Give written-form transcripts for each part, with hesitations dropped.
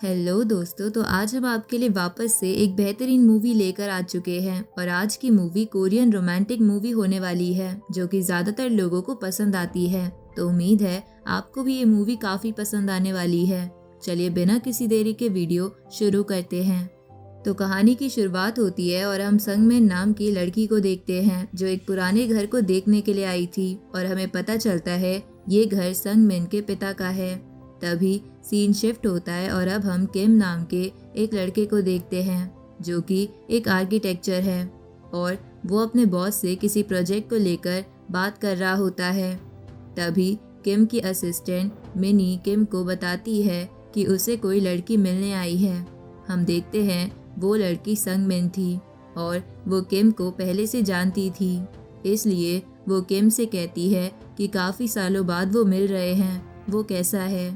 Hello दोस्तों, तो आज हम आपके लिए वापस से एक बेहतरीन मूवी लेकर आ चुके हैं और आज की मूवी कोरियन रोमांटिक मूवी होने वाली है जो कि ज़्यादातर लोगों को पसंद आती है। तो उम्मीद है आपको भी ये मूवी काफ़ी पसंद आने वाली है। चलिए बिना किसी देरी के वीडियो शुरू करते हैं। तो कहानी की शुरुआत होती है और हम संगमिन नाम की लड़की को देखते हैं जो एक पुराने घर को देखने के लिए आई थी और हमें पता चलता है ये घर संगमिन के पिता का है। तभी सीन शिफ्ट होता है और अब हम किम नाम के एक लड़के को देखते हैं जो कि एक आर्किटेक्चर है और वो अपने बॉस से किसी प्रोजेक्ट को लेकर बात कर रहा होता है। तभी किम की असिस्टेंट मिनी किम को बताती है कि उसे कोई लड़की मिलने आई है। हम देखते हैं वो लड़की संगमिन थी और वो किम को पहले से जानती थी, इसलिए वो किम से कहती है कि काफ़ी सालों बाद वो मिल रहे हैं, वो कैसा है।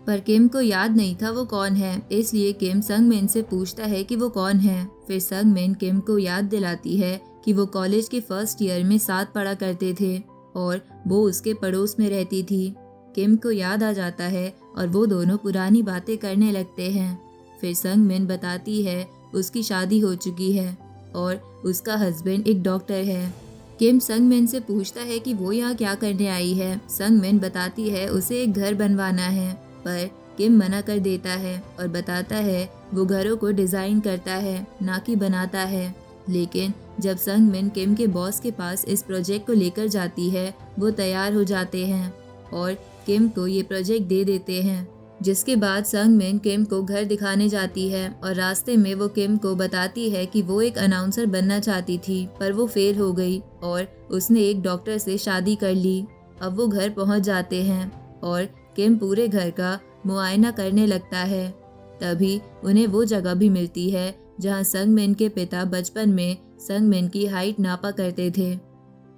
पर किम को याद नहीं था वो कौन है, इसलिए किम संगमिन से पूछता है कि वो कौन है। फिर संगमिन किम को याद दिलाती है कि वो कॉलेज के फर्स्ट ईयर में साथ पढ़ा करते थे और वो उसके पड़ोस में रहती थी। किम को याद आ जाता है और वो दोनों पुरानी बातें करने लगते हैं। फिर संगमिन बताती है उसकी शादी हो चुकी है और उसका हस्बैंड एक डॉक्टर है। किम संगमिन से पूछता है कि वो यहाँ क्या करने आई है। संगमिन बताती है उसे एक घर बनवाना है, पर किम मना कर देता है और बताता है वो घरों को डिज़ाइन करता है ना कि बनाता है। लेकिन जब संगमिन किम के बॉस के पास इस प्रोजेक्ट को लेकर जाती है वो तैयार हो जाते हैं और किम को ये प्रोजेक्ट दे देते हैं। जिसके बाद संगमिन किम को घर दिखाने जाती है और रास्ते में वो किम को बताती है कि वो एक अनाउंसर बनना चाहती थी पर वो फेल हो गई और उसने एक डॉक्टर से शादी कर ली। अब वो घर पहुंच जाते हैं और किम पूरे घर का मुआयना करने लगता है। तभी उन्हें वो जगह भी मिलती है जहां संगमिन के पिता बचपन में संगमिन की हाइट नापा करते थे।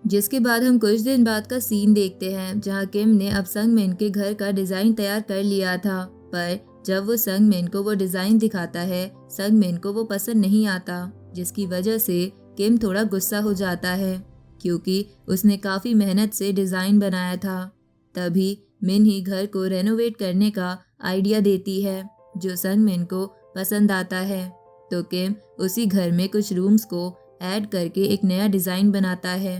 जिसके बाद हम कुछ दिन बाद का सीन देखते हैं जहां किम ने अब संगमिन के घर का डिज़ाइन तैयार कर लिया था, पर जब वो संगमिन को वो डिज़ाइन दिखाता है संगमिन को वो पसंद नहीं आता, जिसकी वजह से किम थोड़ा गुस्सा हो जाता है क्योंकि उसने काफ़ी मेहनत से डिज़ाइन बनाया था। तभी मिन ही घर को रेनोवेट करने का आइडिया देती है जो संगमिन को पसंद आता है। तो किम उसी घर में कुछ रूम्स को ऐड करके एक नया डिज़ाइन बनाता है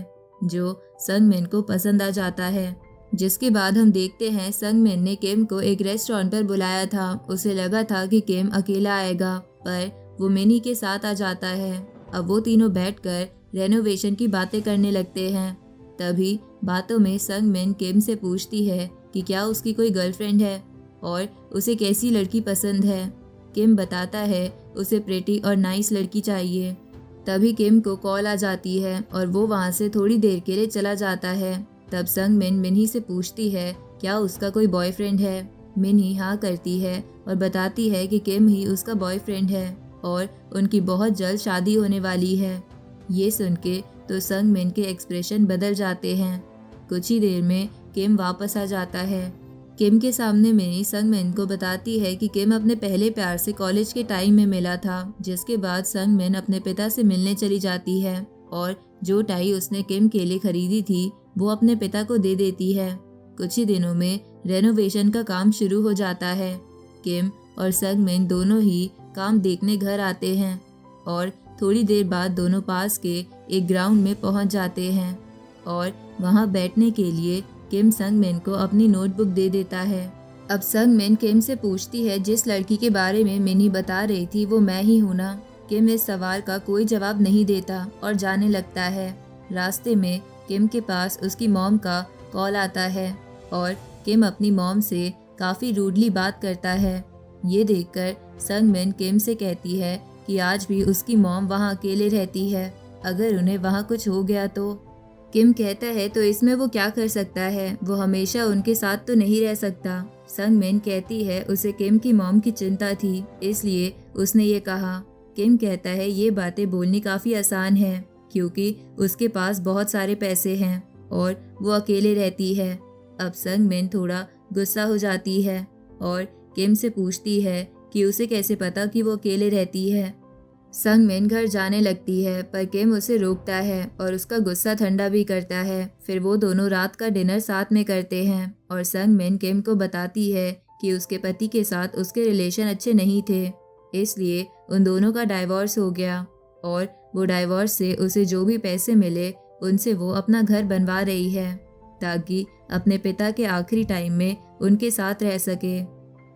जो संगमिन को पसंद आ जाता है। जिसके बाद हम देखते हैं संगमिन ने किम को एक रेस्टोरेंट पर बुलाया था। उसे लगा था कि किम अकेला आएगा, पर वो मिनी के साथ आ जाता है। अब वो तीनों बैठकर रेनोवेशन की बातें करने लगते हैं। तभी बातों में संगमिन किम से पूछती है कि क्या उसकी कोई गर्लफ्रेंड है और उसे कैसी लड़की पसंद है। किम बताता है उसे प्रेटी और नाइस लड़की चाहिए। तभी किम को कॉल आ जाती है और वो वहाँ से थोड़ी देर के लिए चला जाता है। तब संगमिन मिनी से पूछती है क्या उसका कोई बॉयफ्रेंड है। मिनी हाँ करती है और बताती है कि किम ही उसका बॉयफ्रेंड है और उनकी बहुत जल्द शादी होने वाली है। ये सुन के तो संगमिन के एक्सप्रेशन बदल जाते हैं। कुछ ही देर में किम वापस आ जाता है। किम के सामने मिनी संगमिन को बताती है कि किम अपने पहले प्यार से कॉलेज के टाइम में मिला था। जिसके बाद संगमिन अपने पिता से मिलने चली जाती है और जो टाई उसने किम के लिए खरीदी थी वो अपने पिता को दे देती है। कुछ ही दिनों में रेनोवेशन का काम शुरू हो जाता है। किम और संगमिन दोनों ही काम देखने घर आते हैं और थोड़ी देर बाद दोनों पास के एक ग्राउंड में पहुंच जाते हैं और वहां बैठने के लिए किम संगमिन को अपनी नोटबुक दे देता है। अब संगमिन किम से पूछती है जिस लड़की के बारे में मिनी बता रही थी वो मैं ही हूँ ना। किम इस सवाल का कोई जवाब नहीं देता और जाने लगता है। रास्ते में किम के पास उसकी मॉम का कॉल आता है और किम अपनी मॉम से काफ़ी रूडली बात करता है। ये देखकर संगमिन किम से कहती है कि आज भी उसकी मॉम वहाँ अकेले रहती है, अगर उन्हें वहाँ कुछ हो गया तो। किम कहता है तो इसमें वो क्या कर सकता है, वो हमेशा उनके साथ तो नहीं रह सकता। संगमिन कहती है उसे किम की मॉम की चिंता थी इसलिए उसने ये कहा। किम कहता है ये बातें बोलनी काफ़ी आसान है क्योंकि उसके पास बहुत सारे पैसे हैं और वो अकेले रहती है। अब संगमिन थोड़ा गुस्सा हो जाती है और किम से पूछती है कि उसे कैसे पता कि वो अकेले रहती है। संगमिन घर जाने लगती है पर किम उसे रोकता है और उसका गुस्सा ठंडा भी करता है। फिर वो दोनों रात का डिनर साथ में करते हैं और संगमिन किम को बताती है कि उसके पति के साथ उसके रिलेशन अच्छे नहीं थे, इसलिए उन दोनों का डाइवोर्स हो गया और वो डाइवोर्स से उसे जो भी पैसे मिले उनसे वो अपना घर बनवा रही है ताकि अपने पिता के आखिरी टाइम में उनके साथ रह सके।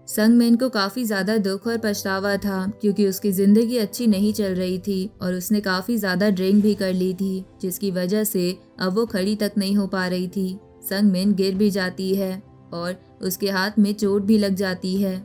संगमिन को काफ़ी ज़्यादा दुख और पछतावा था क्योंकि उसकी ज़िंदगी अच्छी नहीं चल रही थी और उसने काफ़ी ज़्यादा ड्रिंक भी कर ली थी, जिसकी वजह से अब वो खड़ी तक नहीं हो पा रही थी। संगमिन गिर भी जाती है और उसके हाथ में चोट भी लग जाती है।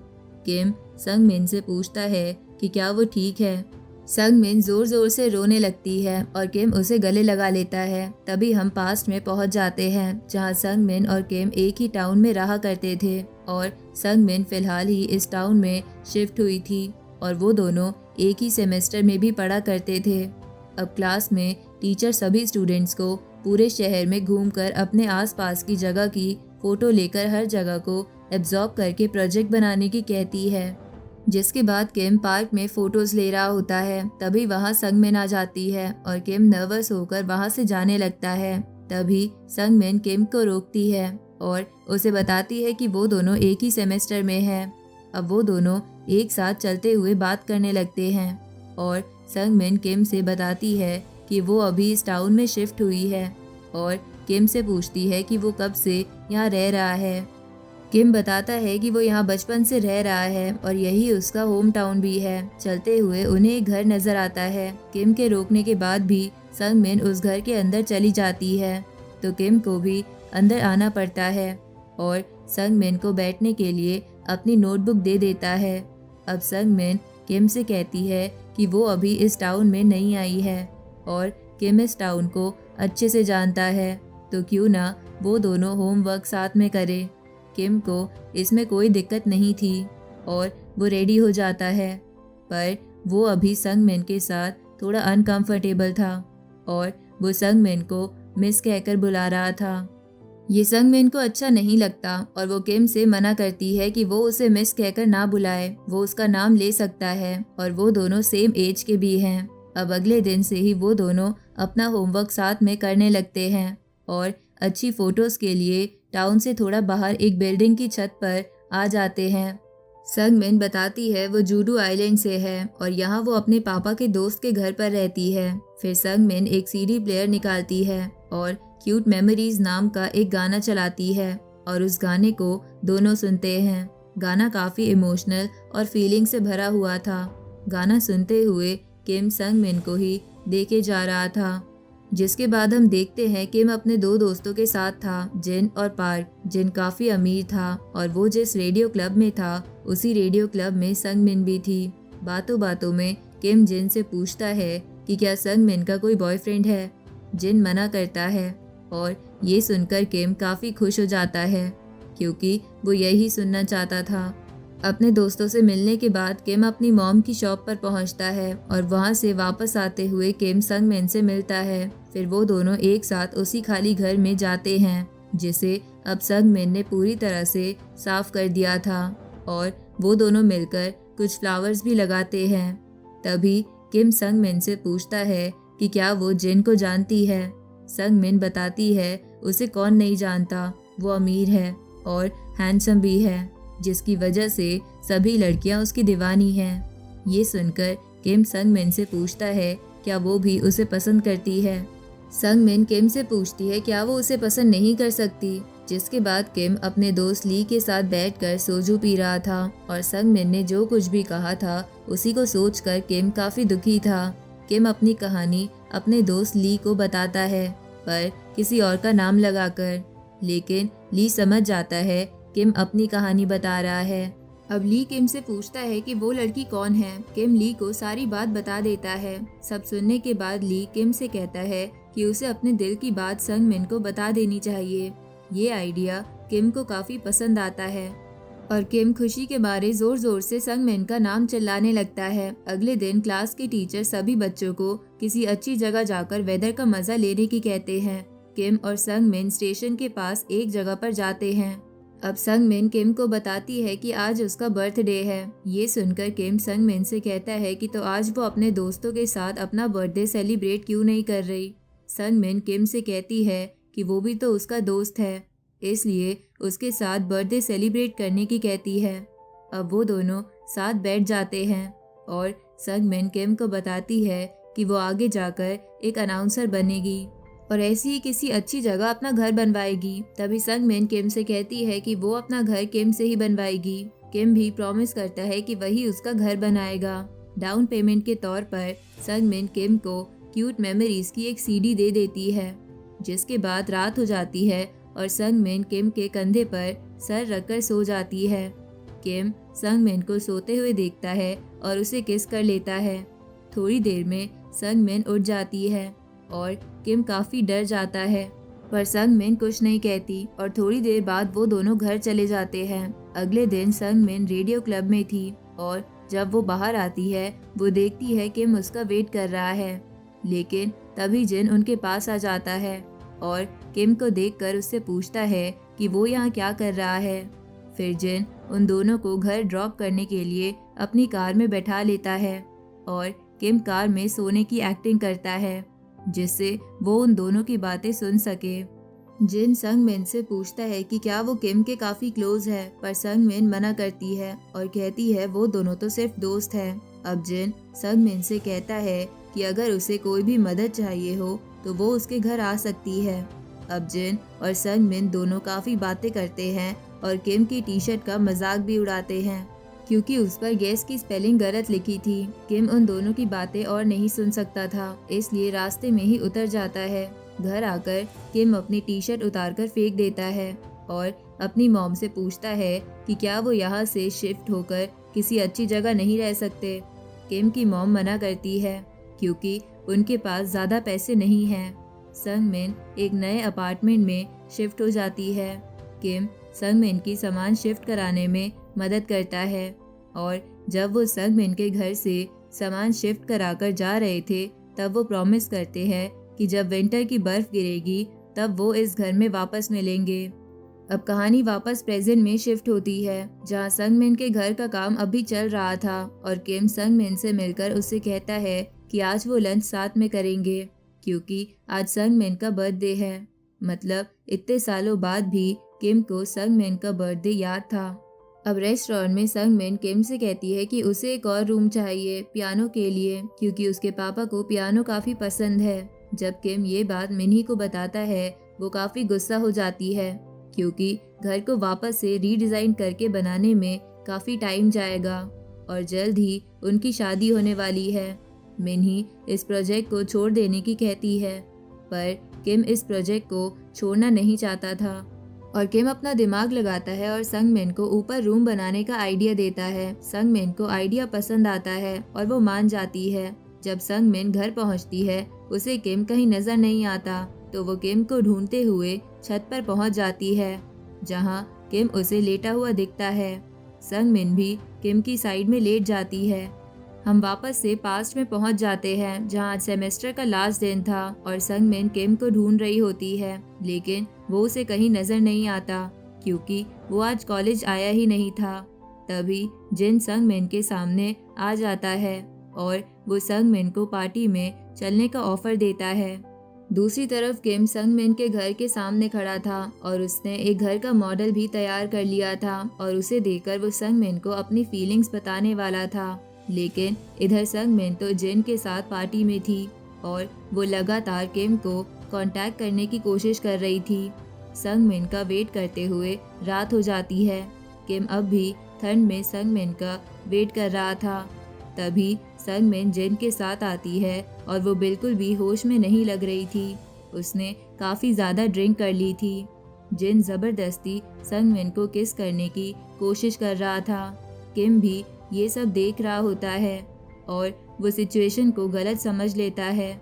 किम संगमिन से पूछता है कि क्या वो ठीक है। संगमिन ज़ोर ज़ोर से रोने लगती है और किम उसे गले लगा लेता है। तभी हम पास्ट में पहुंच जाते हैं जहां संगमिन और किम एक ही टाउन में रहा करते थे और संगमिन फिलहाल ही इस टाउन में शिफ्ट हुई थी और वो दोनों एक ही सेमेस्टर में भी पढ़ा करते थे। अब क्लास में टीचर सभी स्टूडेंट्स को पूरे शहर में घूमकर अपने आसपास की जगह की फ़ोटो लेकर हर जगह को एब्जॉर्ब करके प्रोजेक्ट बनाने की कहती है। जिसके बाद किम पार्क में फ़ोटोज़ ले रहा होता है, तभी वहाँ संगमिन आ जाती है और किम नर्वस होकर वहाँ से जाने लगता है। तभी संगमिन किम को रोकती है और उसे बताती है कि वो दोनों एक ही सेमेस्टर में हैं। अब वो दोनों एक साथ चलते हुए बात करने लगते हैं और संगमिन किम से बताती है कि वो अभी इस टाउन में शिफ्ट हुई है और किम से पूछती है कि वो कब से यहाँ रह रहा है। किम बताता है कि वो यहाँ बचपन से रह रहा है और यही उसका होम टाउन भी है। चलते हुए उन्हें एक घर नजर आता है। किम के रोकने के बाद भी संगमिन उस घर के अंदर चली जाती है तो किम को भी अंदर आना पड़ता है और संगमिन को बैठने के लिए अपनी नोटबुक दे देता है। अब संगमिन किम से कहती है कि वो अभी इस टाउन में नहीं आई है और किम इस टाउन को अच्छे से जानता है, तो क्यों ना वो दोनों होमवर्क साथ में करे। किम को इसमें कोई दिक्कत नहीं थी और वो रेडी हो जाता है, पर वो अभी संगमिन के साथ थोड़ा अनकंफर्टेबल था और वो संगमिन को मिस कहकर बुला रहा था। ये संगमिन को अच्छा नहीं लगता और वो किम से मना करती है कि वो उसे मिस कहकर ना बुलाए, वो उसका नाम ले सकता है और वो दोनों सेम एज के भी हैं। अब अगले दिन से ही वो दोनों अपना होमवर्क साथ में करने लगते हैं और अच्छी फोटोज़ के लिए टाउन से थोड़ा बाहर एक बिल्डिंग की छत पर आ जाते हैं। संगमिन बताती है वो जूडू आइलैंड से है और यहाँ वो अपने पापा के दोस्त के घर पर रहती है। फिर संगमिन एक सीडी प्लेयर निकालती है और क्यूट मेमोरीज नाम का एक गाना चलाती है और उस गाने को दोनों सुनते हैं। गाना काफ़ी इमोशनल और फीलिंग से भरा हुआ था। गाना सुनते हुए किम संगमिन को ही देखे जा रहा था, जिसके बाद हम देखते हैं किम अपने दो दोस्तों के साथ था, जिन और पार्क। जिन काफ़ी अमीर था और वो जिस रेडियो क्लब में था उसी रेडियो क्लब में संगमिन भी थी। बातों बातों में किम जिन से पूछता है कि क्या संगमिन का कोई बॉयफ्रेंड है। जिन मना करता है और ये सुनकर किम काफ़ी खुश हो जाता है क्योंकि वो यही सुनना चाहता था। अपने दोस्तों से मिलने के बाद किम अपनी मॉम की शॉप पर पहुंचता है और वहां से वापस आते हुए किम संगमिन से मिलता है। फिर वो दोनों एक साथ उसी खाली घर में जाते हैं जिसे अब संगमिन ने पूरी तरह से साफ कर दिया था और वो दोनों मिलकर कुछ फ्लावर्स भी लगाते हैं। तभी किम संगमिन से पूछता है कि क्या वो जिन को जानती है। संगमिन बताती है उसे कौन नहीं जानता, वो अमीर है और हैंडसम भी है, जिसकी वजह से सभी लड़कियां उसकी दीवानी हैं। ये सुनकर किम संगमिन से पूछता है क्या वो भी उसे पसंद करती है। संगमिन किम से पूछती है क्या वो उसे पसंद नहीं कर सकती, जिसके बाद किम अपने दोस्त ली के साथ बैठकर सोजू पी रहा था और संगमिन ने जो कुछ भी कहा था उसी को सोचकर किम काफ़ी दुखी था। किम अपनी कहानी अपने दोस्त ली को बताता है, पर किसी और का नाम लगाकर, लेकिन ली समझ जाता है किम अपनी कहानी बता रहा है। अब ली किम से पूछता है कि वो लड़की कौन है। किम ली को सारी बात बता देता है। सब सुनने के बाद ली किम से कहता है कि उसे अपने दिल की बात संगमिन को बता देनी चाहिए। ये आइडिया किम को काफ़ी पसंद आता है और किम खुशी के मारे जोर जोर से संगमिन का नाम चिल्लाने लगता है। अगले दिन क्लास के टीचर सभी बच्चों को किसी अच्छी जगह जाकर वेदर का मजा लेने की कहते हैं। किम और संगमिन स्टेशन के पास एक जगह पर जाते हैं। अब संगमिन किम को बताती है कि आज उसका बर्थडे है। ये सुनकर किम संगमिन से कहता है कि तो आज वो अपने दोस्तों के साथ अपना बर्थडे सेलिब्रेट क्यों नहीं कर रही। संगमिन किम से कहती है कि वो भी तो उसका दोस्त है। इसलिए उसके साथ बर्थडे सेलिब्रेट करने की कहती है। अब वो दोनों साथ बैठ जाते हैं और संगमिन किम को बताती है कि वो आगे जाकर एक अनाउंसर बनेगी और ऐसी ही किसी अच्छी जगह अपना घर बनवाएगी। तभी संगमिन किम से कहती है कि वो अपना घर किम से ही बनवाएगी। किम भी प्रॉमिस करता है कि वही उसका घर बनाएगा। डाउन पेमेंट के तौर पर संगमिन किम को क्यूट मेमोरीज की एक सीडी दे देती है। जिसके बाद रात हो जाती है और संगमिन किम के कंधे पर सर रखकर सो जाती है। किम संगमिन को सोते हुए देखता है और उसे किस कर लेता है। थोड़ी देर में संगमिन उठ जाती है और किम काफी डर जाता है, पर संगमिन कुछ नहीं कहती और थोड़ी देर बाद वो दोनों घर चले जाते हैं। अगले दिन संगमिन रेडियो क्लब में थी और जब वो बाहर आती है वो देखती है किम उसका वेट कर रहा है। लेकिन तभी जिन उनके पास आ जाता है और किम को देखकर उससे पूछता है कि वो यहाँ क्या कर रहा है। फिर जिन उन दोनों को घर ड्रॉप करने के लिए अपनी कार में बैठा लेता है और किम कार में सोने की एक्टिंग करता है जिससे वो उन दोनों की बातें सुन सके। जिन संगमिन से पूछता है कि क्या वो किम के काफी क्लोज है, पर संगमिन मना करती है और कहती है वो दोनों तो सिर्फ दोस्त हैं। अब जिन संगमिन से कहता है कि अगर उसे कोई भी मदद चाहिए हो तो वो उसके घर आ सकती है। अब जिन और संगमिन दोनों काफी बातें करते हैं और किम की टी शर्ट का मजाक भी उड़ाते हैं क्योंकि उस पर गैस की स्पेलिंग गलत लिखी थी। किम उन दोनों की बातें और नहीं सुन सकता था, इसलिए रास्ते में ही उतर जाता है। घर आकर किम अपनी टी शर्ट उतारकर फेंक देता है और अपनी मॉम से पूछता है कि क्या वो यहाँ से शिफ्ट होकर किसी अच्छी जगह नहीं रह सकते। किम की मॉम मना करती है क्योंकि उनके पास ज्यादा पैसे नहीं हैं। संगमिन एक नए अपार्टमेंट में शिफ्ट हो जाती है। किम संगमिन की सामान शिफ्ट कराने में मदद करता है और जब वो संगमिन के घर से सामान शिफ्ट कराकर जा रहे थे तब वो प्रॉमिस करते हैं कि जब विंटर की बर्फ गिरेगी तब वो इस घर में वापस मिलेंगे। अब कहानी वापस प्रेजेंट में शिफ्ट होती है जहाँ संगमिन के घर का काम अभी चल रहा था और किम संगमिन से मिलकर उससे कहता है कि आज वो लंच साथ में करेंगे क्योंकि आज संगमिन का बर्थडे है। मतलब इतने सालों बाद भी किम को संगमिन का बर्थडे याद था। अब रेस्टोरेंट में संगमिन किम से कहती है कि उसे एक और रूम चाहिए पियानो के लिए क्योंकि उसके पापा को पियानो काफी पसंद है। जब किम ये बात मिन्ही को बताता है वो काफी गुस्सा हो जाती है क्योंकि घर को वापस से रीडिजाइन करके बनाने में काफी टाइम जाएगा और जल्द ही उनकी शादी होने वाली है। मिन्ही इस प्रोजेक्ट को छोड़ देने की कहती है, पर किम इस प्रोजेक्ट को छोड़ना नहीं चाहता था और किम अपना दिमाग लगाता है और संगमिन को ऊपर रूम बनाने का आइडिया देता है। संगमिन को आइडिया पसंद आता है और वो मान जाती है। जब संगमिन घर पहुंचती है उसे किम कहीं नजर नहीं आता तो वो किम को ढूंढते हुए छत पर पहुंच जाती है जहां किम उसे लेटा हुआ दिखता है। संगमिन भी किम की साइड में लेट जाती है। हम वापस से पास्ट में पहुंच जाते हैं जहां सेमेस्टर का लास्ट दिन था और संगमिन किम को ढूंढ रही होती है लेकिन वो उसे कहीं नजर नहीं आता क्योंकि वो आज कॉलेज आया ही नहीं था। तभी जिन संगमिन के सामने आ जाता है और वो संगमिन को पार्टी में चलने का ऑफर देता है। दूसरी तरफ किम संगमिन के घर के सामने खड़ा था और उसने एक घर का मॉडल भी तैयार कर लिया था और उसे देखकर वो संगमिन को अपनी फीलिंग्स बताने वाला था। लेकिन इधर संगमिन तो जिन के साथ पार्टी में थी और वो लगातार किम को कांटेक्ट करने की कोशिश कर रही थी। संगमिन का वेट करते हुए रात हो जाती है। किम अब भी ठंड में संगमिन का वेट कर रहा था। तभी संगमिन जिन के साथ आती है और वो बिल्कुल भी होश में नहीं लग रही थी। उसने काफी ज्यादा ड्रिंक कर ली थी। जिन जबरदस्ती संगमिन को किस करने की कोशिश कर रहा था। किम भी ये सब देख रहा होता है और वो सिचुएशन को गलत समझ लेता है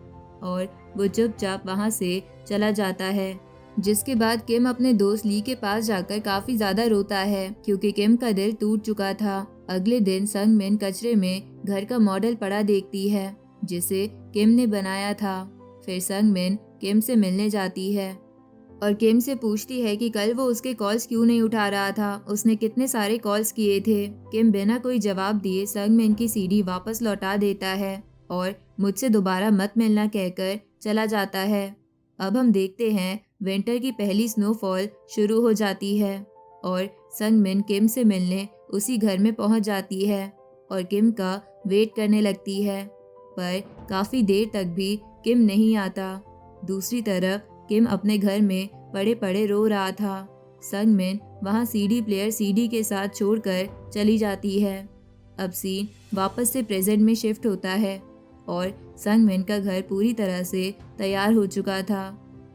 और वो चुपचाप वहाँ से चला जाता है। जिसके बाद किम अपने दोस्त ली के पास जाकर काफी ज्यादा रोता है क्योंकि किम का दिल टूट चुका था। अगले दिन संगमिन कचरे में घर का मॉडल पड़ा देखती है जिसे किम ने बनाया था। फिर संगमिन किम से मिलने जाती है और किम से पूछती है कि कल वो उसके कॉल्स क्यों नहीं उठा रहा था, उसने कितने सारे कॉल्स किए थे। किम बिना कोई जवाब दिए संगमिन की सीडी वापस लौटा देता है और मुझसे दोबारा मत मिलना कहकर चला जाता है। अब हम देखते हैं विंटर की पहली स्नोफॉल शुरू हो जाती है और संगमिन किम से मिलने उसी घर में पहुंच जाती है और किम का वेट करने लगती है, पर काफ़ी देर तक भी किम नहीं आता। दूसरी तरफ किम अपने घर में पड़े पड़े रो रहा था। संगमिन वहाँ सीडी प्लेयर सीडी के साथ छोड़कर चली जाती है। अब सीन वापस से प्रेजेंट में शिफ्ट होता है और संगमिन का घर पूरी तरह से तैयार हो चुका था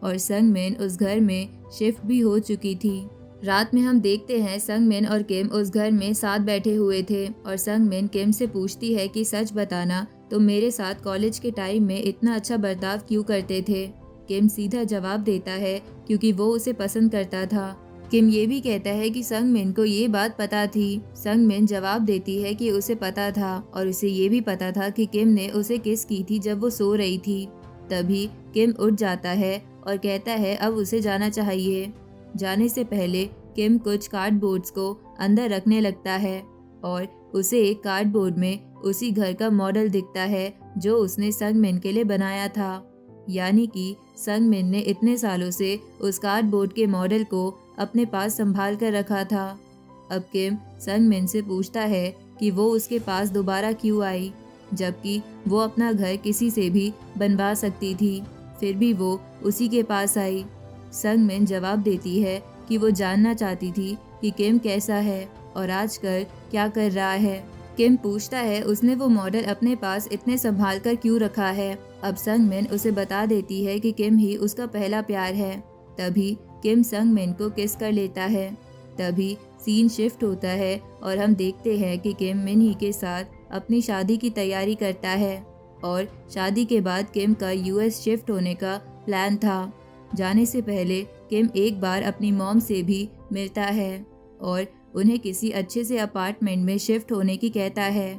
और संगमिन उस घर में शिफ्ट भी हो चुकी थी। रात में हम देखते हैं संगमिन और किम उस घर में साथ बैठे हुए थे और संगमिन किम से पूछती है कि सच बताना, तुम मेरे साथ कॉलेज के टाइम में इतना अच्छा बर्ताव क्यों करते थे। किम सीधा जवाब देता है क्योंकि वो उसे पसंद करता था। किम ये भी कहता है कि संगमिन को ये बात पता थी। संगमिन जवाब देती है कि उसे पता था और उसे ये भी पता था कि किम ने उसे किस की थी जब वो सो रही थी। तभी किम उठ जाता है और कहता है अब उसे जाना चाहिए। जाने से पहले किम कुछ कार्डबोर्ड्स को अंदर रखने लगता है और उसे एक कार्डबोर्ड में उसी घर का मॉडल दिखता है जो उसने संगमिन के लिए बनाया था। यानी कि संगमिन ने इतने सालों से उस कार्डबोर्ड के मॉडल को अपने पास संभाल कर रखा था। अब किम संगमिन से पूछता है कि वो उसके पास दोबारा क्यों आई, जबकि वो अपना घर किसी से भी बनवा सकती थी, फिर भी वो उसी के पास आई। संगमिन जवाब देती है कि वो जानना चाहती थी कि किम कैसा है और आजकल क्या कर रहा है। किम पूछता है उसने वो मॉडल अपने पास इतने संभाल कर क्यों रखा है। अब संगमिन उसे बता देती है कि किम ही उसका पहला प्यार है। तभी किम संगमिन को किस कर लेता है। तभी सीन शिफ्ट होता है और हम देखते हैं कि किम मिनही के साथ अपनी शादी की तैयारी करता है और शादी के बाद किम का यूएस शिफ्ट होने का प्लान था। जाने से पहले किम एक बार अपनी मॉम से भी मिलता है और उन्हें किसी अच्छे से अपार्टमेंट में शिफ्ट होने की कहता है,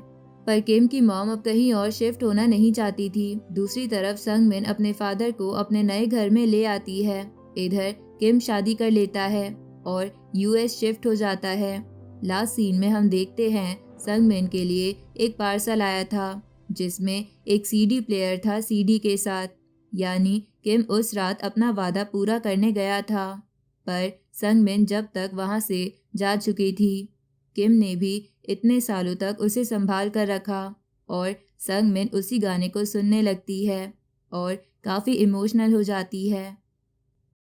पर किम की मॉम अब कहीं और शिफ्ट होना नहीं चाहती थी। दूसरी तरफ संगमिन अपने फादर को अपने नए घर में ले आती है। इधर किम शादी कर लेता है और यूएस शिफ्ट हो जाता है। लास्ट सीन में हम देखते हैं संगमिन के लिए एक पार्सल आया था जिसमें एक सीडी प्लेयर था सीडी के साथ। यानी किम उस रात अपना वादा पूरा करने गया था, पर संगमिन जब तक वहां से जा चुकी थी। किम ने भी इतने सालों तक उसे संभाल कर रखा और संगमिन उसी गाने को सुनने लगती है और काफ़ी इमोशनल हो जाती है।